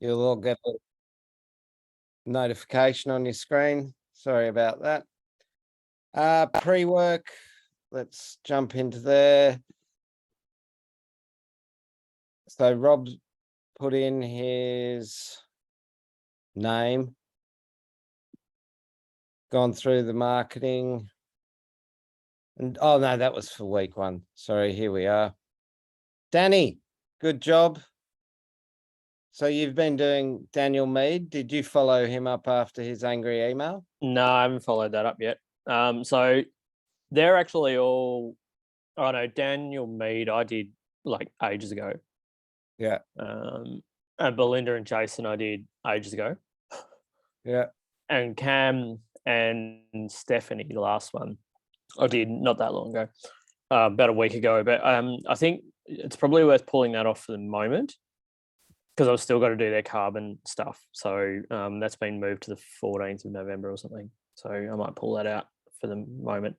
You'll all get a notification on your screen. Sorry about that. Pre-work, let's jump into there. So Rob's put in his name, gone through the marketing. And oh no, that was for week 1. Sorry, here we are. Danny, good job. So you've been doing Daniel Mead. Did you follow him up after his angry email? No, I haven't followed that up yet. So they're actually all, oh no, Daniel Mead I did like ages ago. Yeah. And Belinda and Jason I did ages ago. Yeah. And Cam and Stephanie, the last one, I did not that long ago, about a week ago. But I think it's probably worth pulling that off for the moment because I've still got to do their carbon stuff. So that's been moved to the 14th of November or something. So I might pull that out for the moment.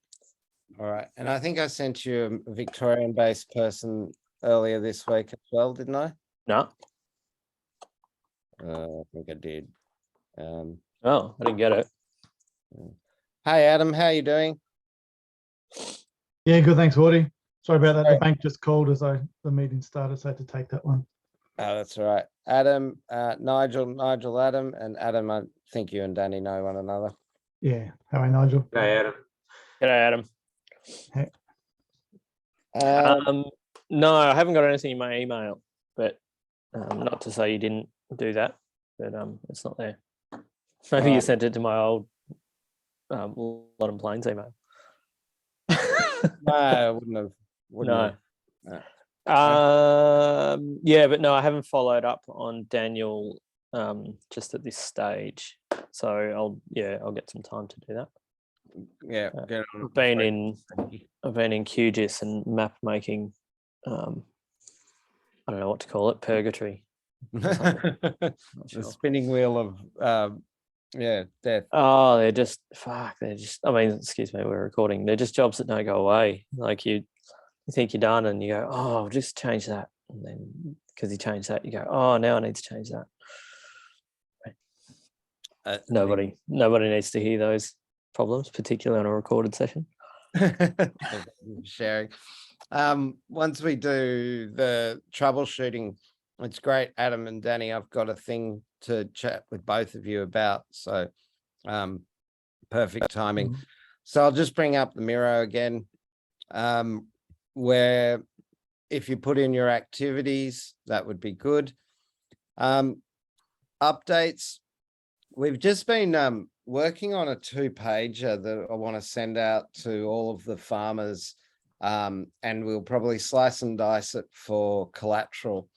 All right. And I think I sent you a Victorian-based person earlier this week as well, didn't I? No. I think I did. Oh, I didn't get it. Hey, Adam, how you doing? Yeah, good. Thanks, Wardy. Sorry about that. The bank just called as the meeting started, so I had to take that one. Oh, that's all right. Adam, Nigel, Adam, and Adam, I think you and Danny know one another. Yeah. How are you, Nigel? Hey, Adam. G'day, Adam. Hey. No, I haven't got anything in my email, but not to say you didn't do that, but it's not there. Maybe you sent it to my old Lot Plains email. No, I wouldn't have. No. Have. Yeah, but no, I haven't followed up on Daniel just at this stage. So I'll get some time to do that. Yeah, get on. I've been in QGIS and map making. I don't know what to call it, purgatory. The spinning wheel of death. Oh, they're just I mean, excuse me, we're recording. They're just jobs that don't go away. Like you think you're done and you go, oh, I'll just change that. And then because you change that, you go, oh, now I need to change that. Nobody needs to hear those problems, particularly on a recorded session. Sharing. Once we do the troubleshooting, it's great, Adam and Danny. I've got a thing to chat with both of you about. So perfect timing. So I'll just bring up the Miro again, where if you put in your activities, that would be good. Updates. We've just been working on a 2-pager that I want to send out to all of the farmers, and we'll probably slice and dice it for collateral.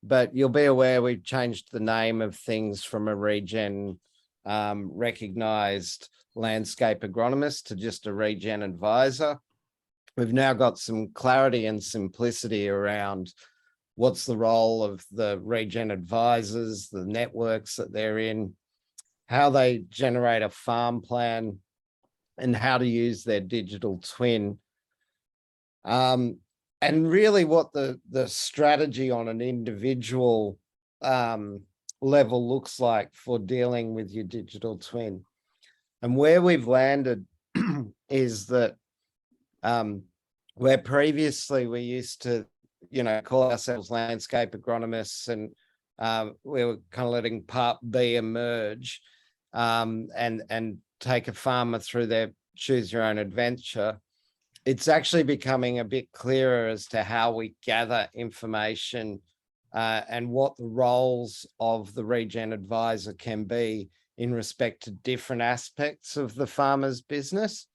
But you'll be aware we've changed the name of things from a regen recognized landscape agronomist to just a regen advisor. We've now got some clarity and simplicity around what's the role of the regen advisors, the networks that they're in, how they generate a farm plan, and how to use their digital twin. And really what the strategy on an individual level looks like for dealing with your digital twin. And where we've landed is that where previously we used to, call ourselves landscape agronomists, and we were kind of letting part B emerge and take a farmer through their choose your own adventure. It's actually becoming a bit clearer as to how we gather information and what the roles of the regen advisor can be in respect to different aspects of the farmer's business.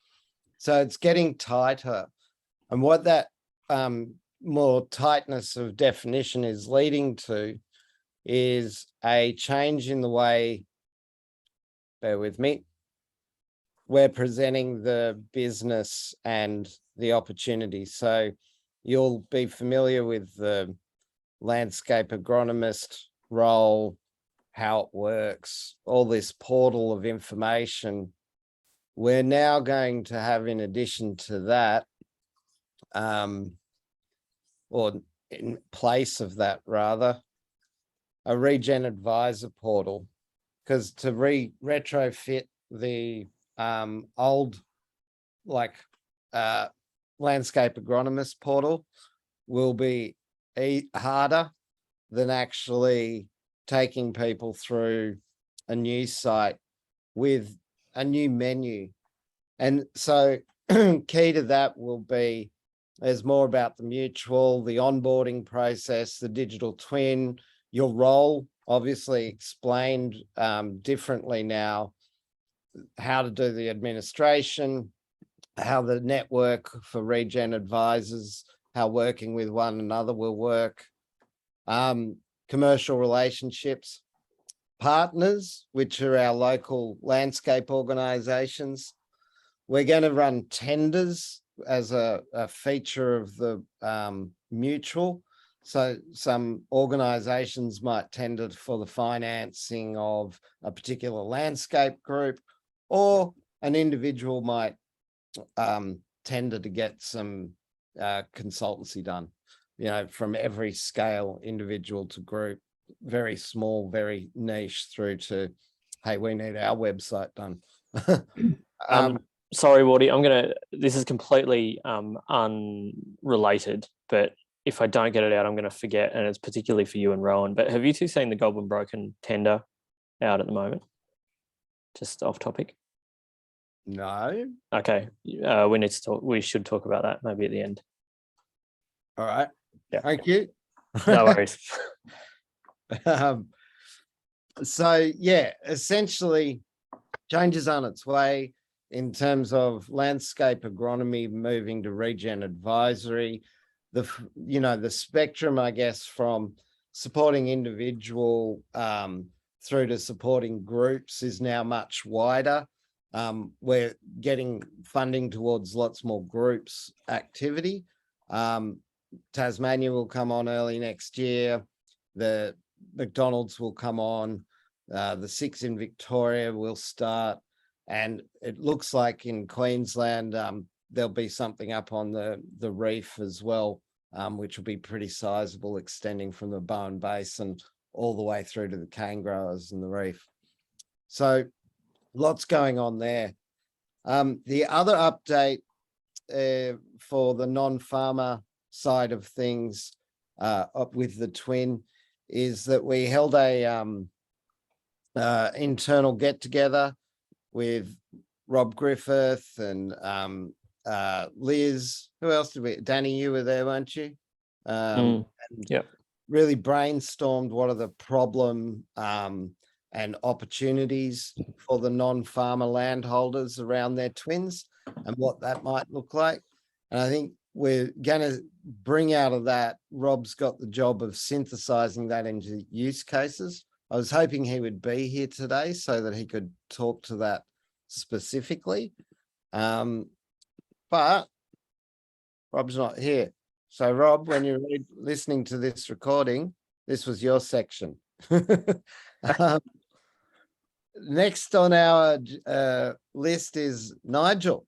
So it's getting tighter. And what that more tightness of definition is leading to is a change in the way, bear with me, we're presenting the business and the opportunity. So you'll be familiar with the landscape agronomist role, how it works, all this portal of information. We're now going to have, in addition to that, or in place of that rather, a regen advisor portal, because to retrofit the old landscape agronomist portal will be harder than actually taking people through a new site with a new menu. And so key to that will be, there's more about the mutual, the onboarding process, the digital twin, your role obviously explained differently now, how to do the administration, how the network for regen advisors, how working with one another will work, commercial relationships, partners, which are our local landscape organizations. We're going to run tenders as a feature of the mutual. So some organizations might tender for the financing of a particular landscape group, or an individual might tender to get some consultancy done, from every scale, individual to group, very small, very niche, through to, hey, we need our website done. Sorry, Wardy, this is completely unrelated, but if I don't get it out, I'm going to forget, and it's particularly for you and Rowan. But have you two seen the Goblin Broken tender out at the moment? Just off topic. No. Okay, we need to talk. We should talk about that maybe at the end. All right. Yeah. Thank you. No worries. So yeah, essentially changes on its way in terms of landscape agronomy moving to regen advisory. The spectrum, I guess, from supporting individual through to supporting groups is now much wider. We're getting funding towards lots more groups activity. Tasmania will come on early next year. The McDonald's will come on. The 6 in Victoria will start. And it looks like in Queensland, there'll be something up on the reef as well, which will be pretty sizable, extending from the Bowen Basin all the way through to the cane growers and the reef. So lots going on there. The other update for the non-farmer side of things up with the twin is that we held a internal get-together with Rob Griffith and Liz. Who else did we? Danny, you were there, weren't you? Yep. Really brainstormed what are the problem and opportunities for the non-farmer landholders around their twins and what that might look like. And I think we're going to bring out of that, Rob's got the job of synthesizing that into use cases. I was hoping he would be here today so that he could talk to that specifically. But Rob's not here. So Rob, when you're listening to this recording, this was your section. Next on our list is Nigel.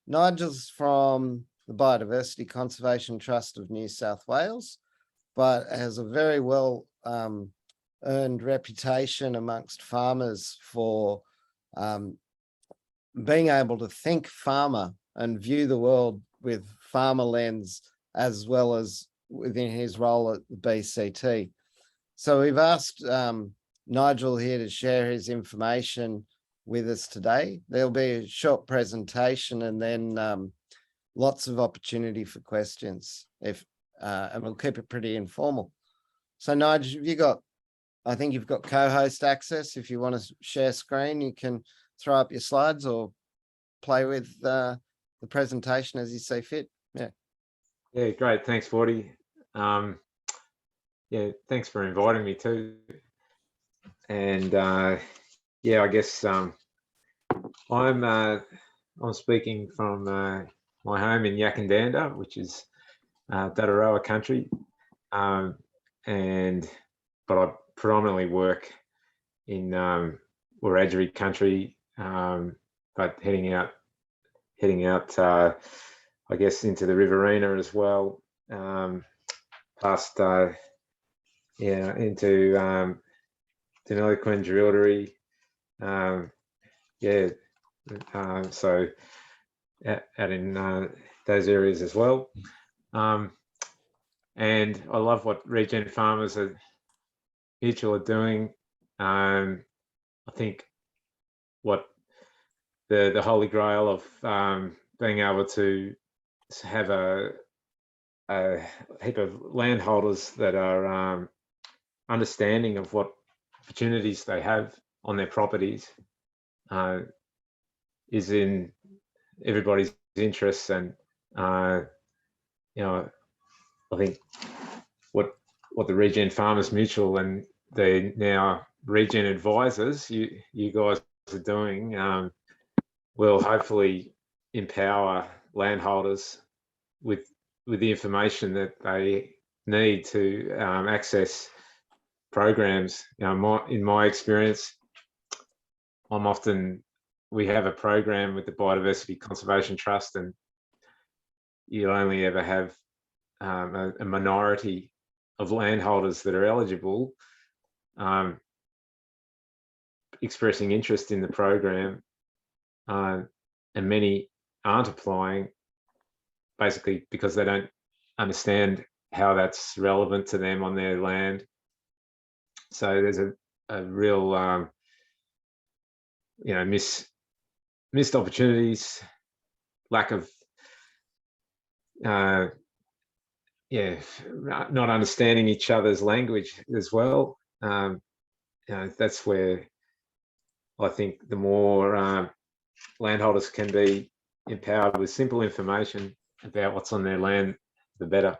Nigel's from the Biodiversity Conservation Trust of New South Wales, but has a very well earned reputation amongst farmers for being able to think farmer and view the world with farmer lens, as well as within his role at the BCT. So we've asked Nigel here to share his information with us today. There'll be a short presentation and then lots of opportunity for questions, and we'll keep it pretty informal. So Nigel, I think you've got co-host access. If you want to share screen, you can throw up your slides or play with the presentation as you see fit. Yeah, great. Thanks, Forty. Yeah, thanks for inviting me too. And yeah, I guess I'm speaking from my home in Yakandanda, which is Dadaroa country, but I predominantly work in Wiradjuri country, but heading out, I guess, into the Riverina as well, past into Deniliquin, Jerilderie, so out in those areas as well. And I love what Regen Farmers are Mutual are doing. I think what the holy grail of being able to have a heap of landholders that are understanding of what opportunities they have on their properties is in everybody's interests. And I think what the Regen Farmers Mutual and the now Regen Advisors you guys are doing will hopefully empower landholders with the information that they need to access programs. In my experience, we have a program with the Biodiversity Conservation Trust, and you only ever have a minority of landholders that are eligible expressing interest in the program, and many aren't applying, basically because they don't understand how that's relevant to them on their land. So there's a real missed opportunities, lack of not understanding each other's language as well. That's where I think the more landholders can be empowered with simple information about what's on their land, the better.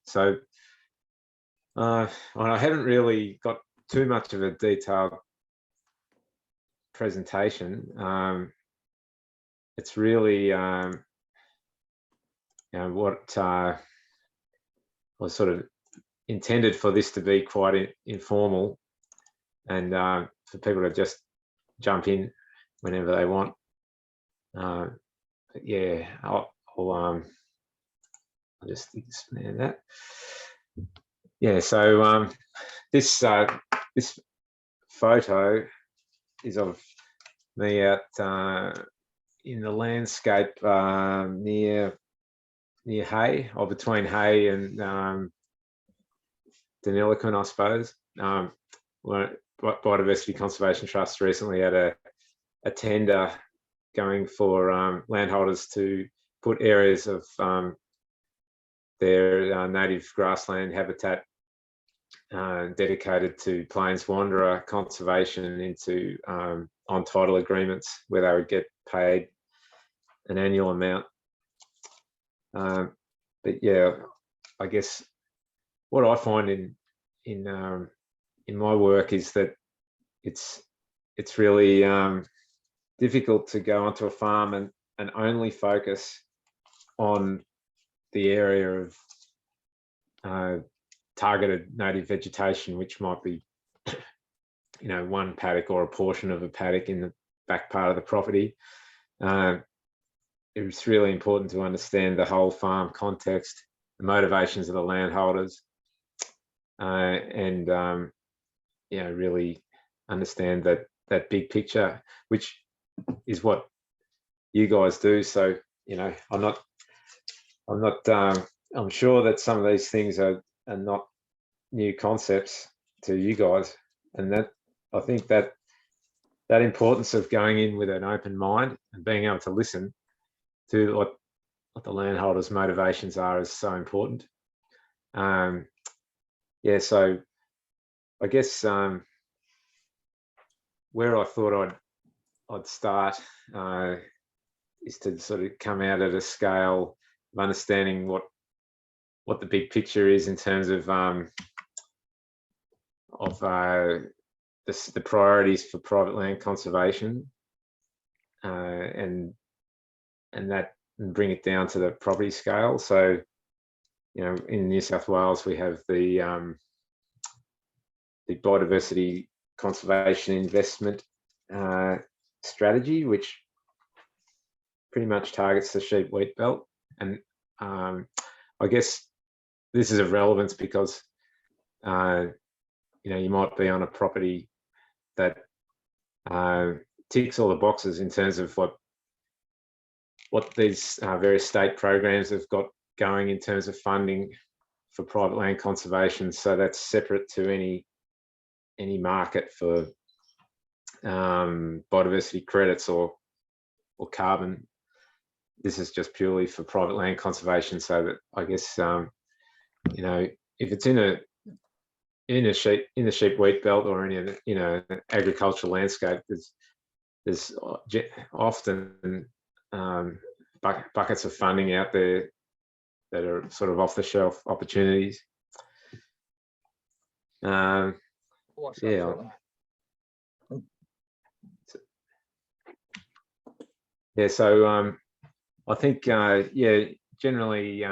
So I haven't really got too much of a detailed presentation. It's really what was sort of intended for this to be quite informal, and for people to just jump in whenever they want. I'll just expand that. So this photo is of me out in the landscape near Hay, or between Hay and Deniliquin, I suppose. Biodiversity Conservation Trust recently had a tender going for landholders to put areas of their native grassland habitat dedicated to plains wanderer conservation into on title agreements where they would get paid an annual amount. But yeah, I guess what I find in my work is that it's really difficult to go onto a farm and only focus on the area of targeted native vegetation, which might be one paddock or a portion of a paddock in the back part of the property. It's really important to understand the whole farm context, the motivations of the landholders, and really understand that big picture, which is what you guys do. So I'm sure that some of these things are not new concepts to you guys, and that I think that importance of going in with an open mind and being able to listen to what the landholders' motivations are is so important. So I guess where I thought I'd start is to sort of come out at a scale of understanding what the big picture is in terms of the priorities for private land conservation, and bring it down to the property scale. So, in New South Wales, we have the biodiversity conservation investment strategy, which pretty much targets the sheep wheat belt. And I guess this is of relevance because you might be on a property that ticks all the boxes in terms of what these various state programs have got going in terms of funding for private land conservation. So that's separate to any market for biodiversity credits or carbon. This is just purely for private land conservation. So that I guess if it's in the sheep wheat belt or any agricultural landscape, there's often buckets of funding out there that are sort of off the shelf opportunities. Yeah. Yeah, so I think, generally,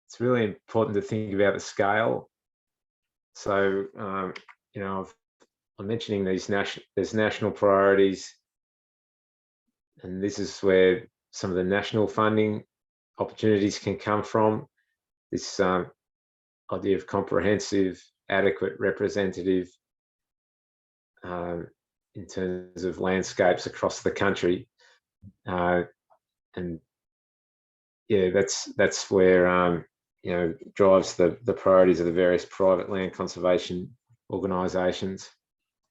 it's really important to think about the scale. So, I'm mentioning there's national priorities, and this is where some of the national funding opportunities can come from. This idea of comprehensive, adequate, representative in terms of landscapes across the country, and yeah, that's where drives the priorities of the various private land conservation organisations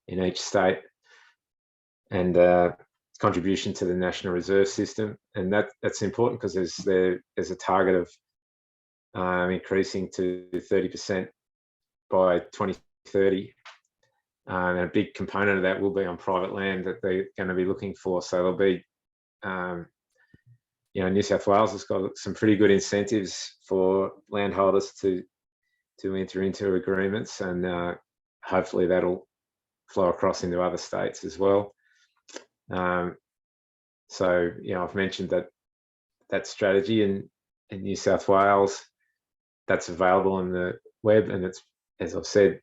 in each state, and contribution to the national reserve system. And that's important because there's a target of increasing to 30% by 2030. And a big component of that will be on private land that they're going to be looking for. So there'll be, New South Wales has got some pretty good incentives for landholders to enter into agreements, and hopefully that'll flow across into other states as well. So I've mentioned that strategy in New South Wales. That's available on the web, and it's, as I've said,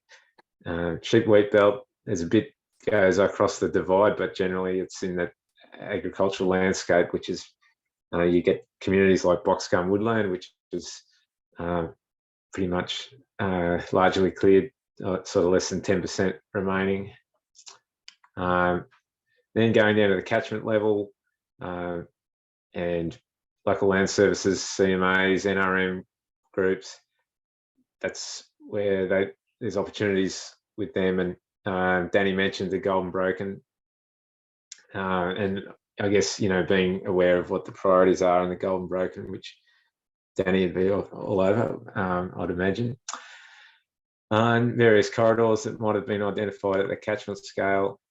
sheep wheat belt. There's a bit goes across the divide, but generally it's in that agricultural landscape, which is you get communities like Boxgum Woodland, which is pretty much largely cleared, sort of less than 10% remaining. Then going down to the catchment level, and local land services, CMAs, NRM groups, that's where there's opportunities with them. And Danny mentioned the Golden Broken, and I guess being aware of what the priorities are in the Golden Broken, which Danny would be all over, I'd imagine, and various corridors that might have been identified at the catchment scale.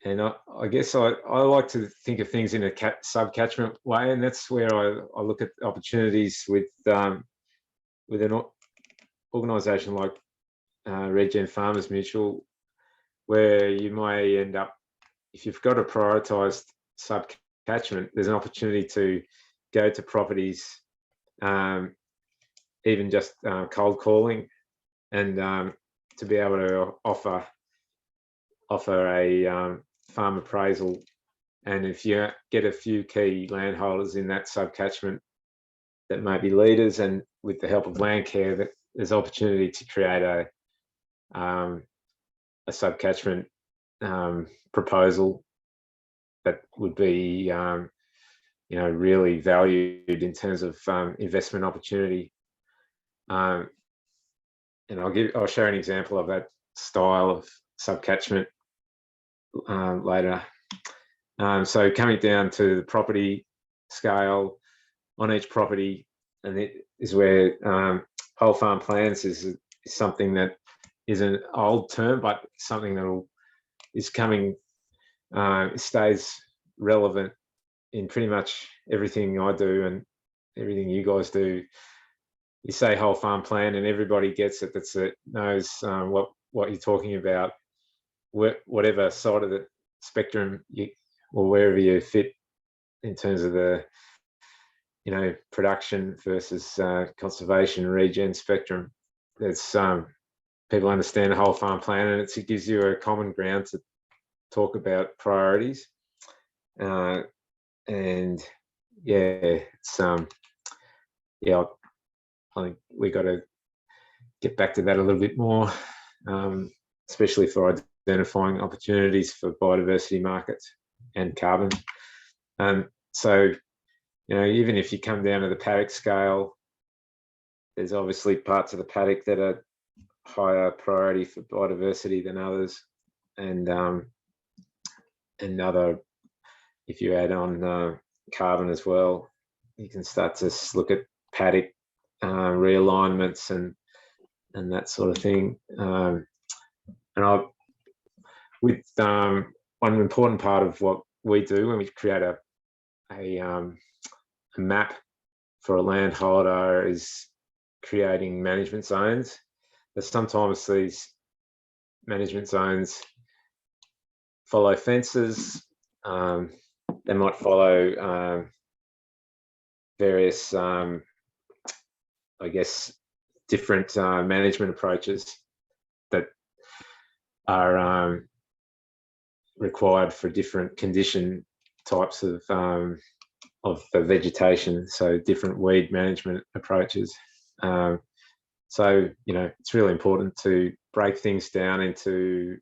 And I guess I like to think of things in a sub-catchment way, and that's where I look at opportunities with an organisation like Regen Farmers Mutual, where you may end up, if you've got a prioritised sub-catchment, there's an opportunity to go to properties, even just cold calling, and to be able to offer a farm appraisal. And if you get a few key landholders in that sub-catchment that may be leaders, and with the help of Landcare, that there's opportunity to create a sub-catchment proposal that would be really valued in terms of investment opportunity. And I'll share an example of that style of sub-catchment later. So coming down to the property scale on each property, and it is where whole farm plans is something that is an old term, but something that is coming, stays relevant in pretty much everything I do and everything you guys do. You say whole farm plan and everybody gets it, knows what you're talking about, whatever side of the spectrum or wherever you fit in terms of the production versus conservation regen spectrum. There's people understand the whole farm plan, and it gives you a common ground to talk about priorities. And yeah, it's I think we got to get back to that a little bit more, especially for identifying opportunities for biodiversity markets and carbon. So, you know, even if you come down to the paddock scale, there's obviously parts of the paddock that are higher priority for biodiversity than others, and other, if you add on carbon as well, you can start to look at paddock realignments and that sort of thing. And one important part of what we do when we create a map for a landholder is creating management zones. But sometimes these management zones follow fences. They might follow various, I guess, different management approaches that are required for different condition types of the vegetation, so different weed management approaches. So, you know, it's really important to break things down into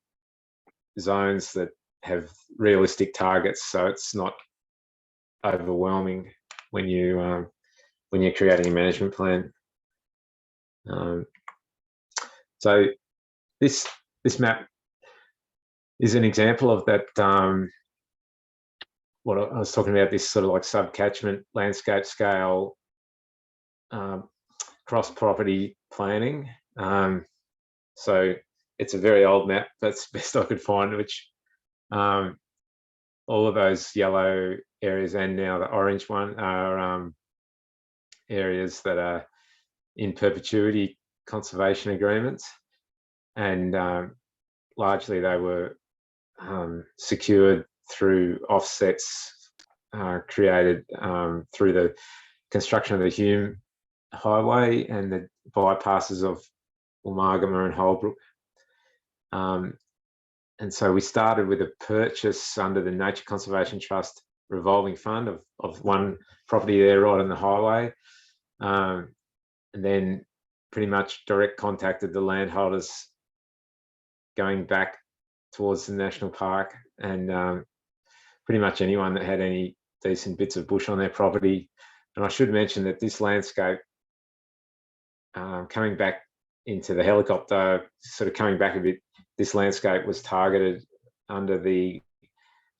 zones that have realistic targets, so it's not overwhelming when you're creating a management plan. So this map is an example of that. What I was talking about, this sort of like sub-catchment landscape scale cross-property planning. So it's a very old map. That's the best I could find, which all of those yellow areas and now the orange one are areas that are in perpetuity conservation agreements, and largely they were secured through offsets created through the construction of the Hume Highway and the bypasses of Woolmargama and Holbrook. And so we started with a purchase under the Nature Conservation Trust revolving fund of one property there right on the highway, and then pretty much direct contacted the landholders going back towards the national park, and pretty much anyone that had any decent bits of bush on their property. And I should mention that this landscape, coming back into the helicopter, sort of coming back a bit, this landscape was targeted under the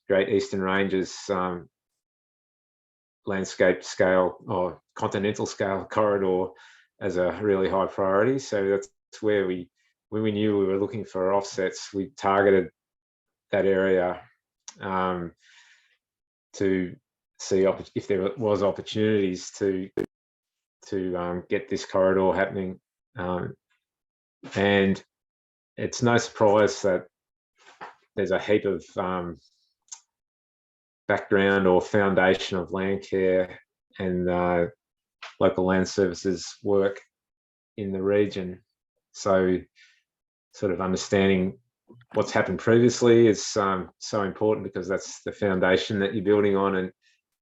Great Eastern Ranges landscape scale or continental scale corridor as a really high priority. So that's where when we knew we were looking for offsets, we targeted that area to see if there was opportunities to get this corridor happening. And it's no surprise that there's a heap of background or foundation of land care and local land services work in the region. So sort of understanding what's happened previously is so important, because that's the foundation that you're building on. And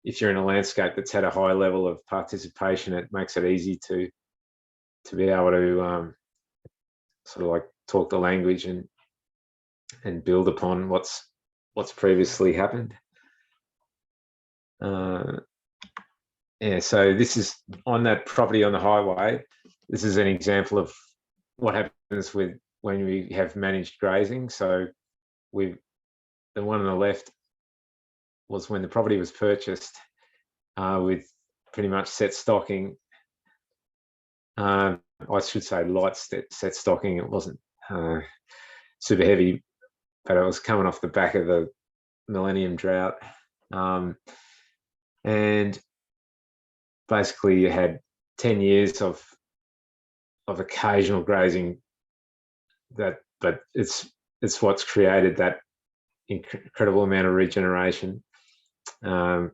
if you're in a landscape that's had a high level of participation, it makes it easy to be able to sort of like talk the language and build upon what's previously happened. Yeah, so this is on that property on the highway. This is an example of what happens when we have managed grazing. So the one on the left was when the property was purchased with pretty much set stocking. I should say light set stocking. It wasn't super heavy, but it was coming off the back of the millennium drought. And basically you had 10 years of occasional grazing, but it's what's created that incredible amount of regeneration. Yeah,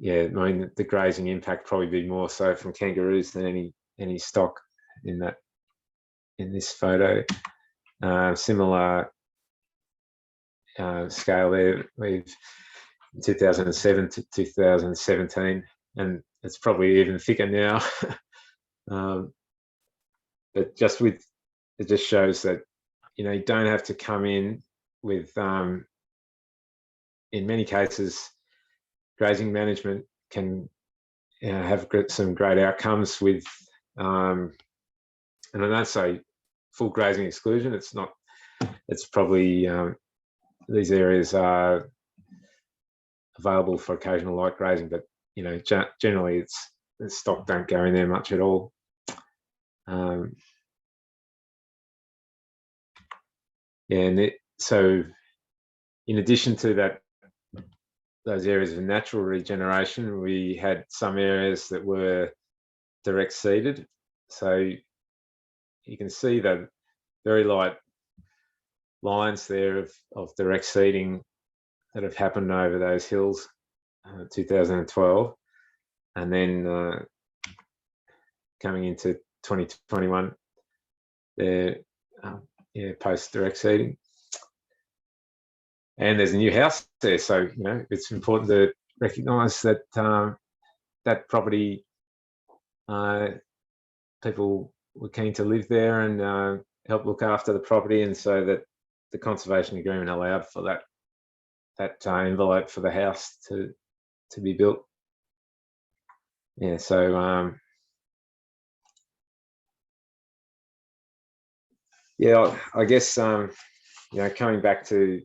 I mean, the grazing impact probably be more so from kangaroos than any stock in this photo. Similar scale there. We've 2007 to 2017, and it's probably even thicker now. but it just shows that, you don't have to come in with, in many cases, grazing management can have some great outcomes with, and I don't say full grazing exclusion. It's probably, these areas are available for occasional light grazing, but generally the stock don't go in there much at all. So in addition to those areas of natural regeneration, we had some areas that were direct seeded. So you can see the very light lines there of direct seeding that have happened over those hills, 2012, and then coming into 2021, they're post direct seeding. And there's a new house there, so it's important to recognise that that property, people were keen to live there and help look after the property, and so that the conservation agreement allowed for that envelope for the house to be built. So I guess coming back to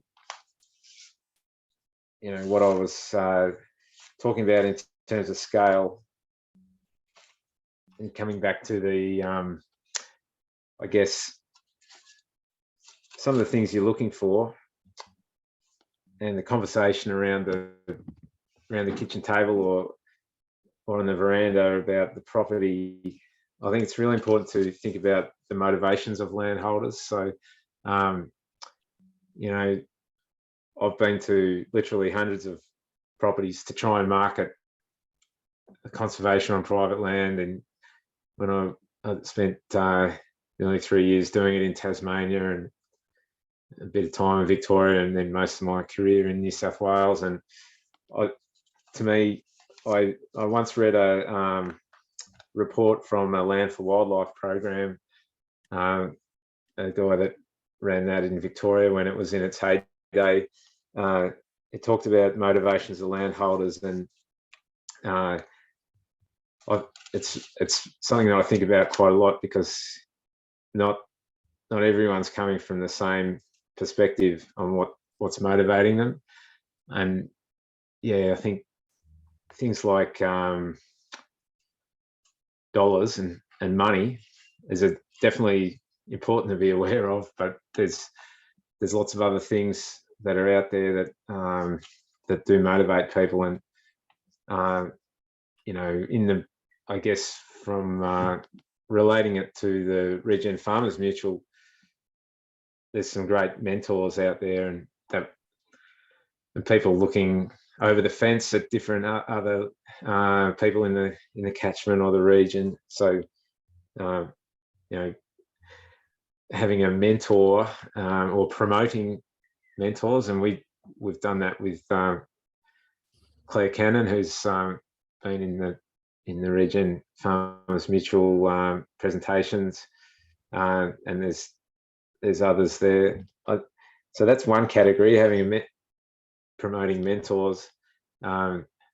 what I was talking about in terms of scale, and coming back to the I guess some of the things you're looking for, and the conversation around the kitchen table or on the veranda about the property. I think it's really important to think about the motivations of landholders. So I've been to literally hundreds of properties to try and market conservation on private land, and when I spent nearly 3 years doing it in Tasmania and a bit of time in Victoria, and then most of my career in New South Wales. And I once read a report from a Land for Wildlife program, a guy that ran that in Victoria when it was in its heyday. It talked about motivations of landholders, and it's something that I think about quite a lot, because not everyone's coming from the same perspective on what's motivating them. And I think things like dollars and money is definitely important to be aware of, but there's lots of other things that are out there that do motivate people. And I guess from relating it to the Regen Farmers Mutual, there's some great mentors out there, and people looking over the fence at different other people in the catchment or the region. So having a mentor or promoting mentors, and we've done that with Claire Cannon, who's been in the Regen Farmers Mutual presentations, and there's others there. So that's one category, having promoting mentors.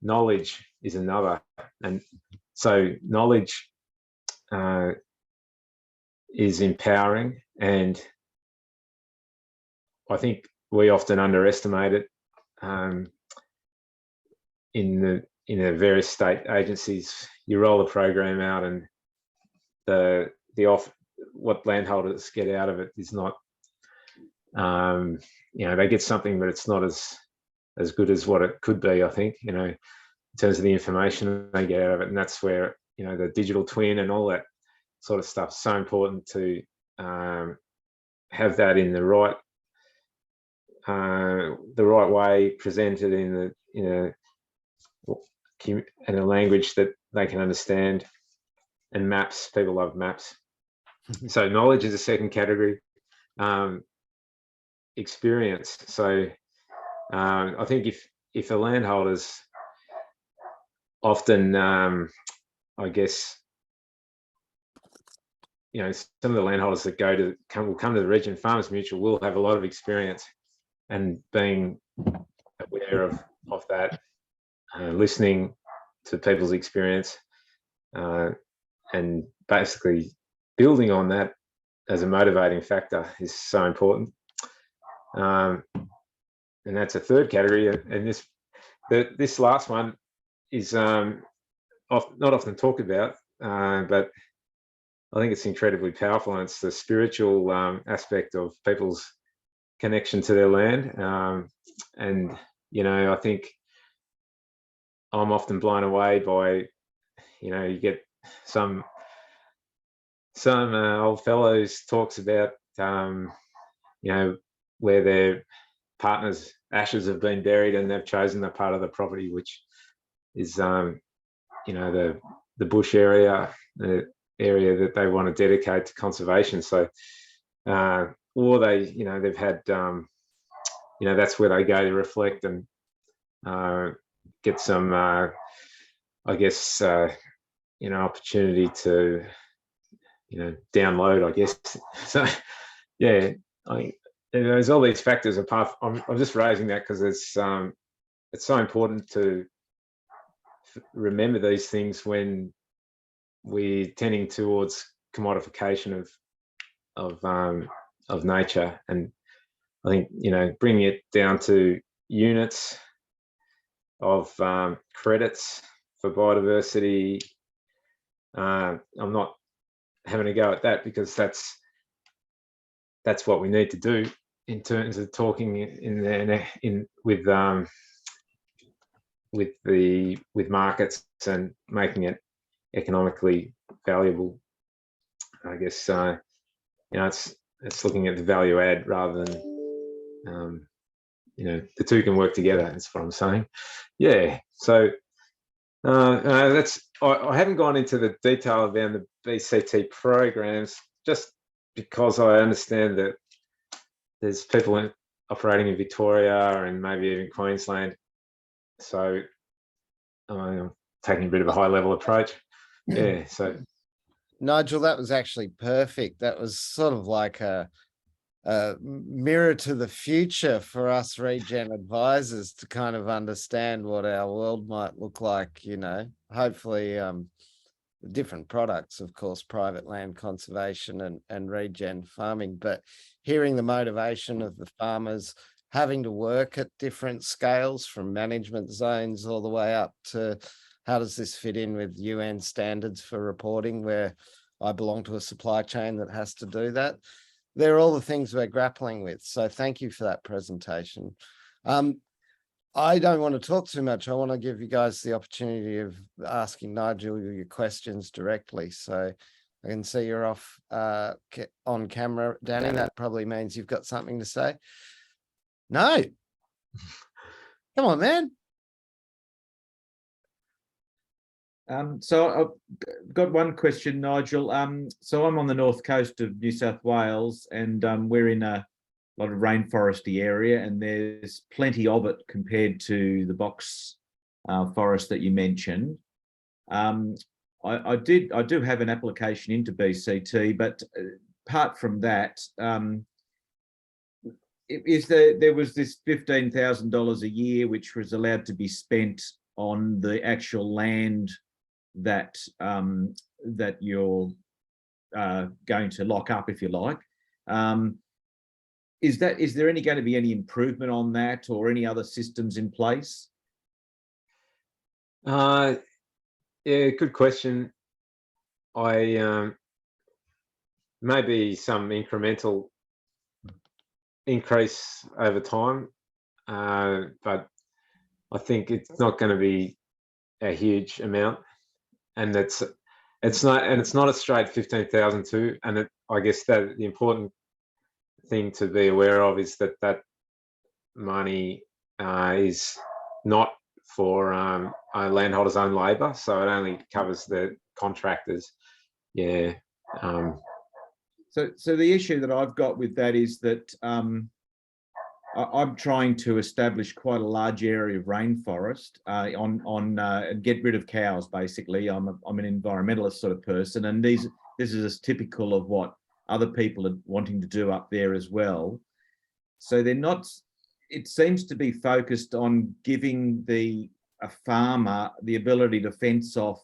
Knowledge is another, and so knowledge is empowering, and I think we often underestimate it in the various state agencies. You roll the program out, and what landholders get out of it is not, they get something, but it's not as good as what it could be, I think, in terms of the information they get out of it. And that's where, the digital twin and all that sort of stuff is so important to have that in the right way, presented in a language that they can understand. And maps, people love maps. So knowledge is a second category. Experience. So I think if a landholder's often, I guess, you know, some of the landholders that will come to the region, Farmers Mutual will have a lot of experience, and being aware of that, listening to people's experience, and basically building on that as a motivating factor is so important. And that's a third category. And this last one is not often talked about, but I think it's incredibly powerful, and it's the spiritual aspect of people's connection to their land. And, you know, I think I'm often blown away by, you know, you get some old fellows talks about, you know, where their partner's ashes have been buried and they've chosen the part of the property which is, you know, the bush area, the area that they want to dedicate to conservation. So, or they, you know, they've had, you know, that's where they go to reflect and get some, I guess, you know, opportunity to, you know, download, I guess. So, yeah, there's all these factors apart. I'm just raising that because it's so important to remember these things when we're tending towards commodification of nature. And I think, you know, bringing it down to units of credits for biodiversity. I'm not having a go at that because that's what we need to do in terms of talking with markets and making it economically valuable. I guess, you know, it's looking at the value add rather than, you know, the two can work together. That's what I'm saying. Yeah. So I haven't gone into the detail about the BCT programs just because I understand that there's people operating in Victoria and maybe even Queensland. So I'm taking a bit of a high level approach. Yeah. So Nigel, that was actually perfect. That was sort of like a mirror to the future for us regen advisors to kind of understand what our world might look like, you know, hopefully different products, of course, private land conservation and regen farming, but hearing the motivation of the farmers having to work at different scales from management zones all the way up to how does this fit in with UN standards for reporting, where I belong to a supply chain that has to do that. They're all the things we're grappling with. So thank you for that presentation. I don't want to talk too much. I want to give you guys the opportunity of asking Nigel your questions directly. So I can see you're off on camera, Danny. That probably means you've got something to say. No. Come on, man. So I've got one question, Nigel. So I'm on the north coast of New South Wales, and we're in a lot of rainforesty area, and there's plenty of it compared to the box forest that you mentioned. I do have an application into BCT, but apart from that, there was this $15,000 a year which was allowed to be spent on the actual land that that you're going to lock up, if you like. Is there going to be any improvement on that, or any other systems in place? Yeah, good question. Maybe some incremental increase over time, but I think it's not going to be a huge amount, and it's not a straight 15,000 too. And I guess that the important thing to be aware of is that money is not for landholders' own labour, so it only covers the contractors. Yeah. So the issue that I've got with that is that I'm trying to establish quite a large area of rainforest and get rid of cows. Basically, I'm an environmentalist sort of person, and these this is as typical of what other people are wanting to do up there as well. So they're not, it seems to be focused on giving a farmer the ability to fence off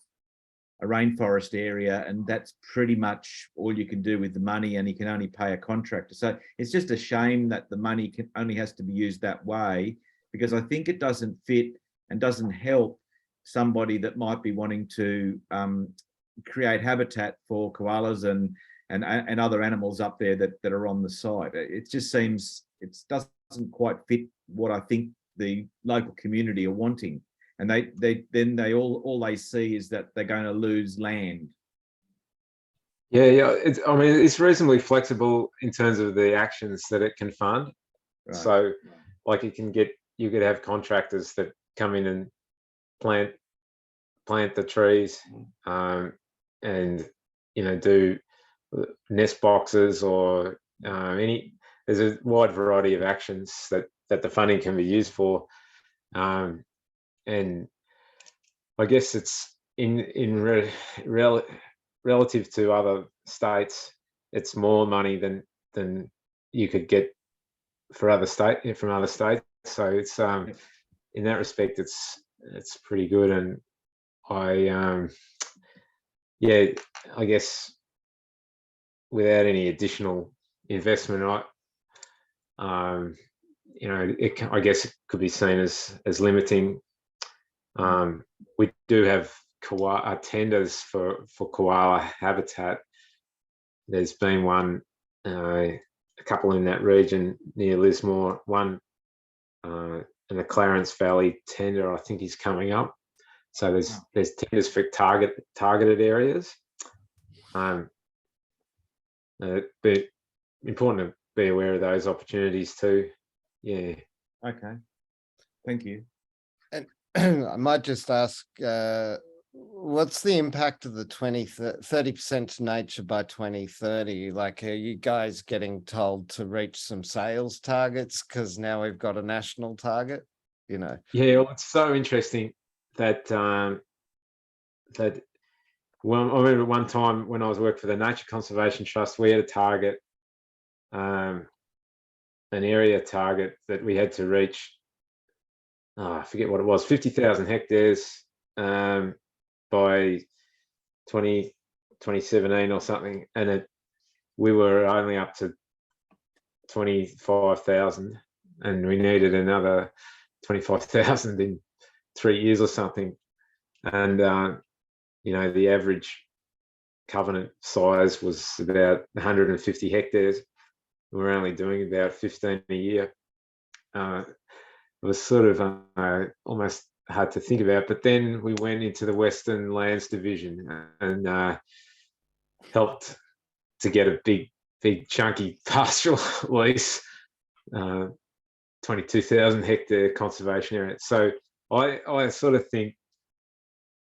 a rainforest area, and that's pretty much all you can do with the money, and he can only pay a contractor. So it's just a shame that the money only has to be used that way, because I think it doesn't fit and doesn't help somebody that might be wanting to create habitat for koalas and other animals up there that are on the site. It just seems it doesn't quite fit what I think the local community are wanting. And they all they see is that they're going to lose land. Yeah. I mean, it's reasonably flexible in terms of the actions that it can fund. Right. So, like, you could have contractors that come in and plant the trees, and do nest boxes or there's a wide variety of actions that the funding can be used for. And I guess it's relative to other states, it's more money than you could get from other states. So it's in that respect, it's pretty good. And I guess without any additional investment, I guess it could be seen as limiting. We do have tenders for koala habitat. There's been one, a couple in that region near Lismore, one and the Clarence Valley tender I think is coming up. So there's tenders for targeted areas. But important to be aware of those opportunities too. Yeah. Okay. Thank you. I might just ask, what's the impact of the 30% to nature by 2030? Like, are you guys getting told to reach some sales targets because now we've got a national target? Yeah, well, it's so interesting that well, I remember one time when I was working for the Nature Conservation Trust, we had a target, an area target that we had to reach. I forget what it was, 50,000 hectares by 2017 or something, and we were only up to 25,000, and we needed another 25,000 in 3 years or something. And the average covenant size was about 150 hectares. We're only doing about 15 a year. It was sort of almost hard to think about, but then we went into the Western Lands Division and helped to get a big chunky pastoral lease, 22,000 hectare conservation area. So I sort of think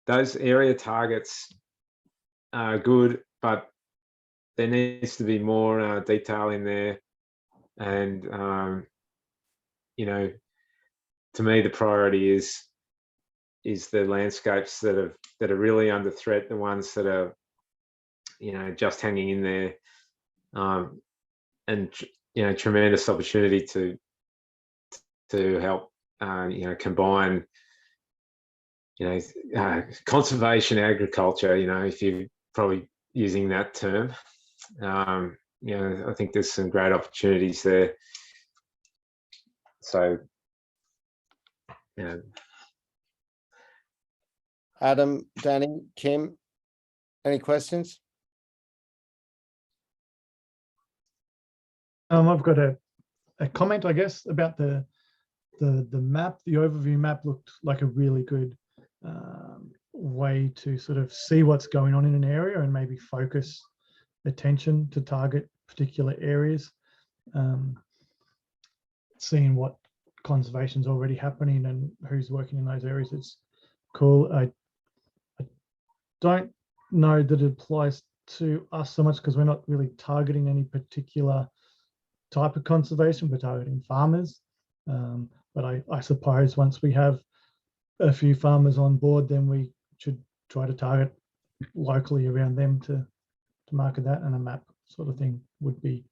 those area targets are good, but there needs to be more detail in there. And to me, the priority is the landscapes that are really under threat, the ones that are just hanging in there, and tremendous opportunity to help combine conservation agriculture, if you're probably using that term. I think there's some great opportunities there. So, Adam, Danny, Kim, any questions? I've got a comment, I guess, about the map. The overview map looked like a really good way to sort of see what's going on in an area and maybe focus attention to target particular areas. Seeing what conservation's already happening and who's working in those areas, it's cool. I don't know that it applies to us so much because we're not really targeting any particular type of conservation. We're targeting farmers, but I suppose once we have a few farmers on board, then we should try to target locally around them to market that, and a map sort of thing would be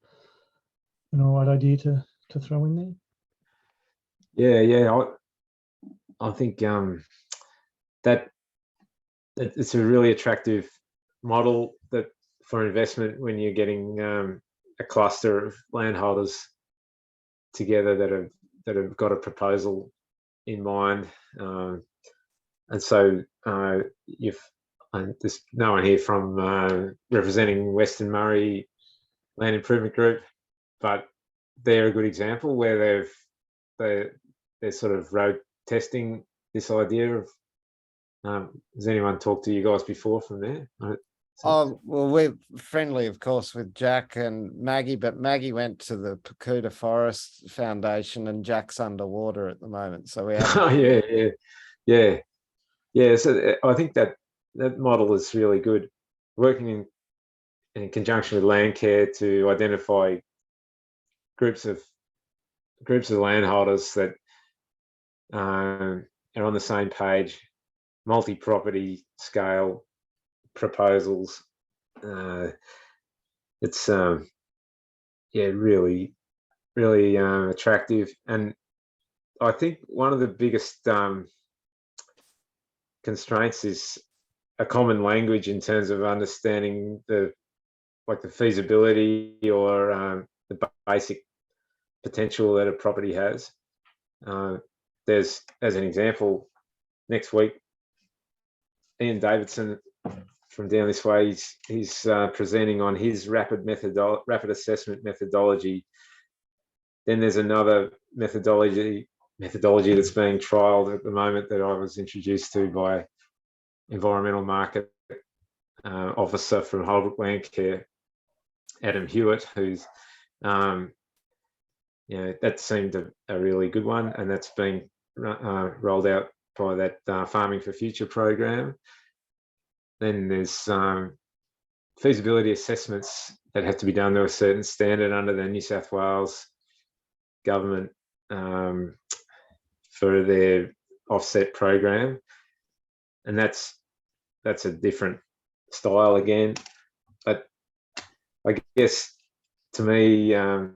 an all right idea to throw in there. Yeah. I think that it's a really attractive model that for investment when you're getting a cluster of landholders together that have got a proposal in mind, and so there's no one here from representing Western Murray Land Improvement Group, but they're a good example where they're sort of road testing this idea of. Has anyone talked to you guys before from there? Oh, well, we're friendly, of course, with Jack and Maggie, but Maggie went to the Pakuta Forest Foundation and Jack's underwater at the moment. So we have. Oh, yeah. So I think that model is really good. Working in conjunction with Landcare to identify groups of landholders that are on the same page, multi-property scale proposals. It's really attractive, and I think one of the biggest constraints is a common language in terms of understanding the feasibility or the basic potential that a property has. There's, as an example, next week, Ian Davidson from down this way, he's presenting on his rapid assessment methodology. Then there's another methodology that's being trialled at the moment that I was introduced to by environmental market officer from Holbrook Landcare, Adam Hewitt, who's that seemed a really good one, and that's being rolled out by that Farming for Future program. Then there's feasibility assessments that have to be done to a certain standard under the New South Wales government for their offset program, and that's a different style again. But I guess to me, the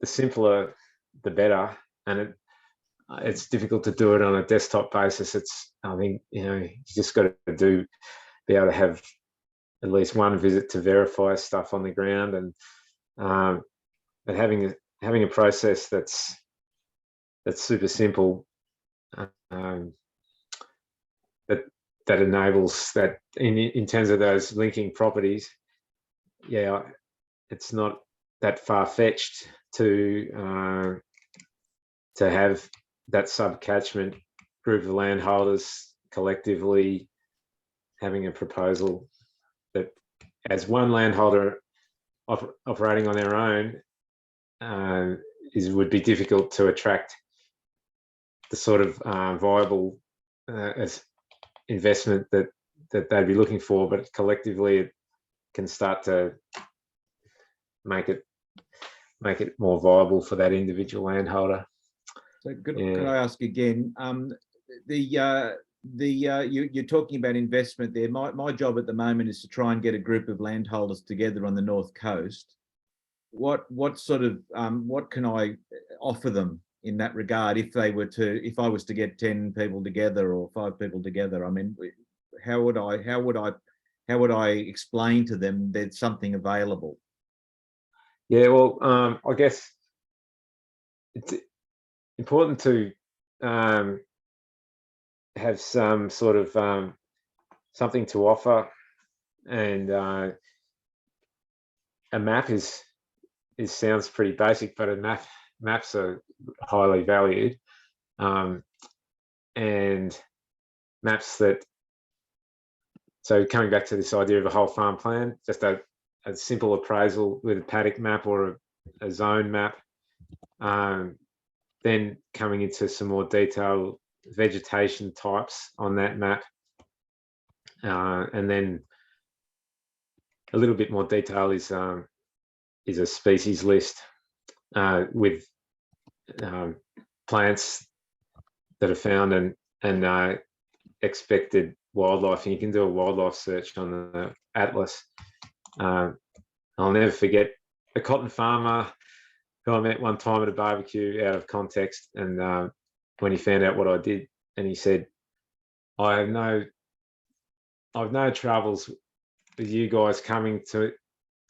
simpler the better, and it's difficult to do it on a desktop basis. I think you just got to be able to have at least one visit to verify stuff on the ground, and having a process that's super simple, that enables that in terms of those linking properties. Yeah, it's not that far-fetched to have that sub-catchment group of landholders collectively having a proposal that, as one landholder operating on their own, would be difficult to attract the sort of viable as investment that they'd be looking for, but collectively it can start to make it more viable for that individual landholder. So could I ask again? You're talking about investment there. My job at the moment is to try and get a group of landholders together on the North Coast. What sort of what can I offer them in that regard if I was to get 10 people together or 5 people together? I mean, how would I explain to them there's something available? Yeah, well, I guess it's important to have some sort of something to offer, and a map sounds pretty basic, but maps are highly valued, and maps that. So coming back to this idea of a whole farm plan, just a simple appraisal with a paddock map or a zone map, then coming into some more detailed vegetation types on that map, and then a little bit more detail is a species list with plants that are found and expected wildlife, and you can do a wildlife search on the atlas. I'll never forget a cotton farmer who I met one time at a barbecue out of context, and when he found out what I did, and he said, I've no troubles with you guys coming to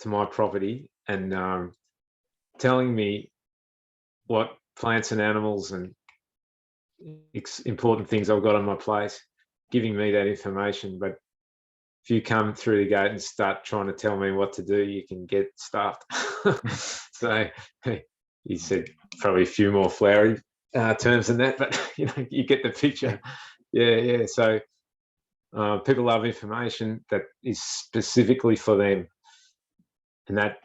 my property and telling me what plants and animals and important things I've got on my place, giving me that information. But if you come through the gate and start trying to tell me what to do, you can get stuffed. So he said probably a few more flowery terms than that, but you get the picture. Yeah. So people love information that is specifically for them, and that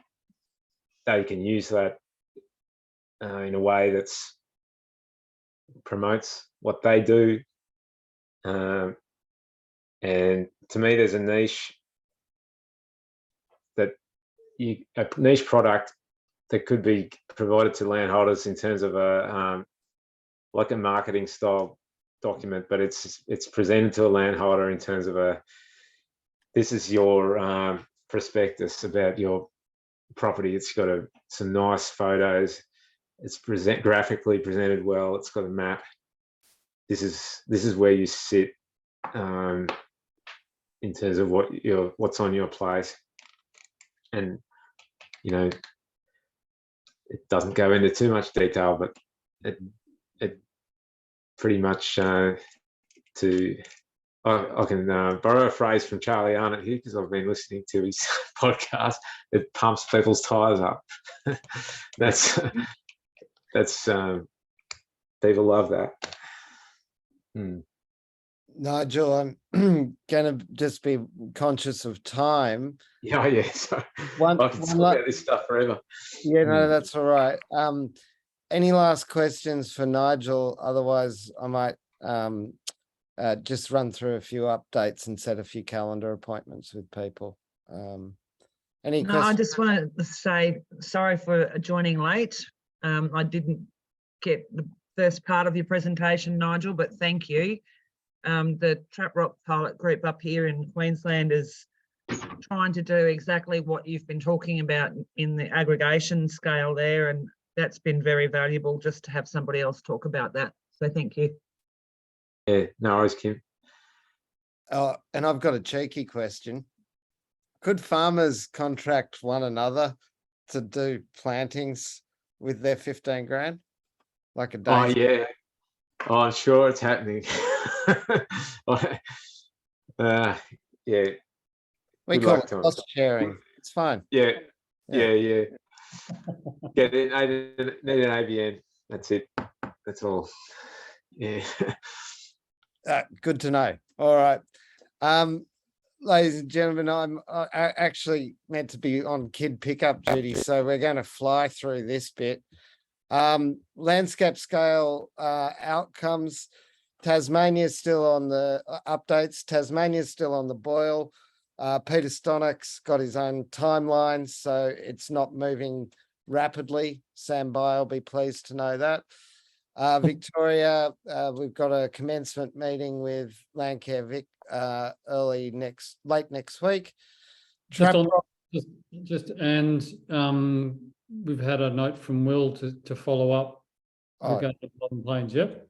they can use that in a way that's promotes what they do. And to me, there's a niche product that could be provided to landholders in terms of a like a marketing style document, but it's presented to a landholder in terms of this is your prospectus about your property. It's got some nice photos. It's graphically presented well. It's got a map. This is where you sit in terms of what's on your place, and it doesn't go into too much detail, but it pretty much I can borrow a phrase from Charlie Arnott here because I've been listening to his podcast. It pumps people's tires up. That's people love that. Nigel, I'm going to just be conscious of time. Yeah. So I can talk about this stuff forever. Yeah, no, that's all right. Any last questions for Nigel? Otherwise, I might just run through a few updates and set a few calendar appointments with people. Any No, I questions? just want to say sorry for joining late. I didn't get the first part of your presentation, Nigel, but thank you. The Trap Rock pilot group up here in Queensland is trying to do exactly what you've been talking about in the aggregation scale there, and that's been very valuable just to have somebody else talk about that. So thank you. Yeah, no worries, Kim. And I've got a cheeky question. Could farmers contract one another to do plantings with their 15 grand? Like a day? Oh, yeah. Oh, I'm sure it's happening. Yeah. We Good call luck it to 'em. cost sharing. It's fine. Yeah. Need an ABN. That's it. That's all. Yeah. Good to know. All right. Ladies and gentlemen, I actually meant to be on kid pickup duty, so we're going to fly through this bit. Landscape scale outcomes. Tasmania's still on the updates. Tasmania's still on the boil. Peter Stonic's got his own timeline, so it's not moving rapidly. Sam By will be pleased to know that. Victoria, we've got a commencement meeting with Landcare Vic late next week. We've had a note from Will to follow up regarding Modern Plains. Yep.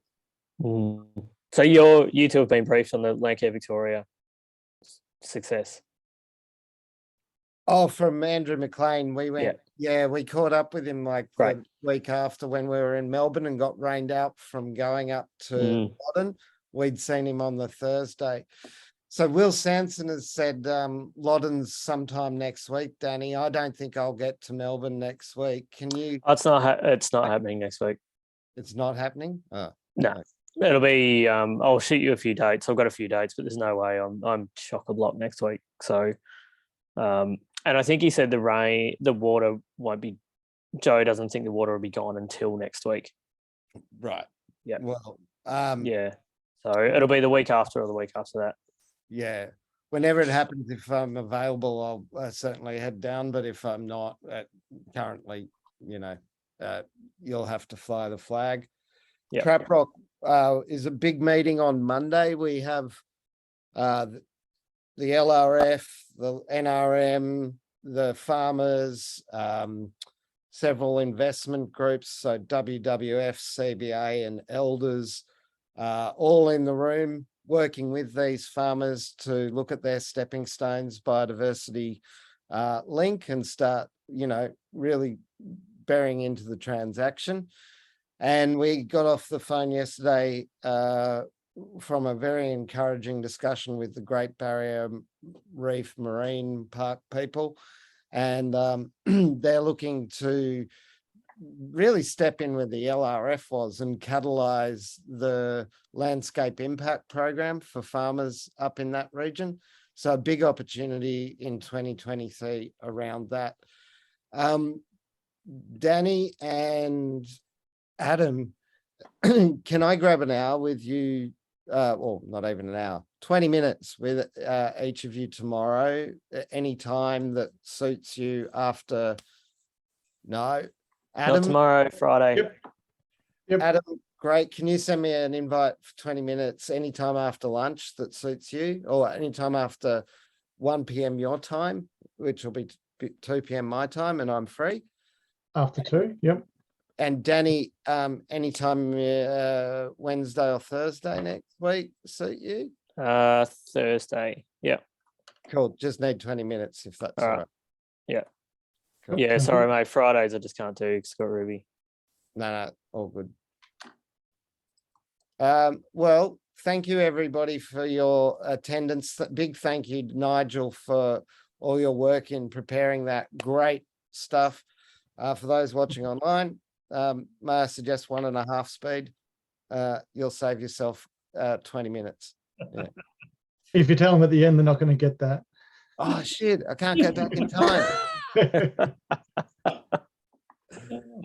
So you two have been briefed on the Landcare Victoria success. Oh, from Andrew McLean, we went. Yeah, we caught up with him like the week after when we were in Melbourne and got rained out from going up to Loddon. We'd seen him on the Thursday. So Will Sanson has said Loddon's sometime next week, Danny. I don't think I'll get to Melbourne next week. Can you? It's not happening next week. It's not happening? Oh, no. It'll be I'll shoot you a few dates. I've got a few dates, but there's no way I'm chock-a-block next week. So and I think he said the water won't be. Joe doesn't think the water will be gone until next week. Right. Yeah. Well, yeah. So it'll be the week after or the week after that. Yeah. Whenever it happens, if I'm available, I'll certainly head down. But if I'm not, currently, you'll have to fly the flag. Yep. Trap Rock is a big meeting on Monday. We have the LRF, the NRM, the farmers, several investment groups, so WWF, CBA and elders, all in the room working with these farmers to look at their stepping stones, biodiversity link, and start, really bearing into the transaction. And we got off the phone yesterday from a very encouraging discussion with the Great Barrier Reef Marine Park people. And they're looking to really step in where the LRF was and catalyze the landscape impact program for farmers up in that region. So a big opportunity in 2023 around that. Danny and Adam, can I grab an hour with you? Well, not even an hour, 20 minutes with each of you tomorrow, any time that suits you after. No, Adam? Not tomorrow, Friday. Yep. Adam, great. Can you send me an invite for 20 minutes anytime after lunch that suits you, or anytime after 1 p.m. your time, which will be 2 p.m. my time, and I'm free. After 2, yep. And Danny, anytime Wednesday or Thursday next week suit you? Thursday. Yeah. Cool. Just need 20 minutes if that's all All right. right. Yeah. Cool. Yeah. Sounds Sorry, good. mate. Fridays I just can't do Scott Ruby. No, all good. Well, thank you everybody for your attendance. Big thank you, Nigel, for all your work in preparing that great stuff. For those watching online, may I suggest 1.5 speed? You'll save yourself 20 minutes. Yeah. If you tell them at the end, they're not going to get that. Oh shit, I can't go back in time.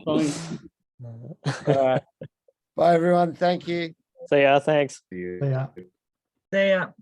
Fine. All right. Bye everyone. Thank you. So yeah, thanks. You- Yeah. There.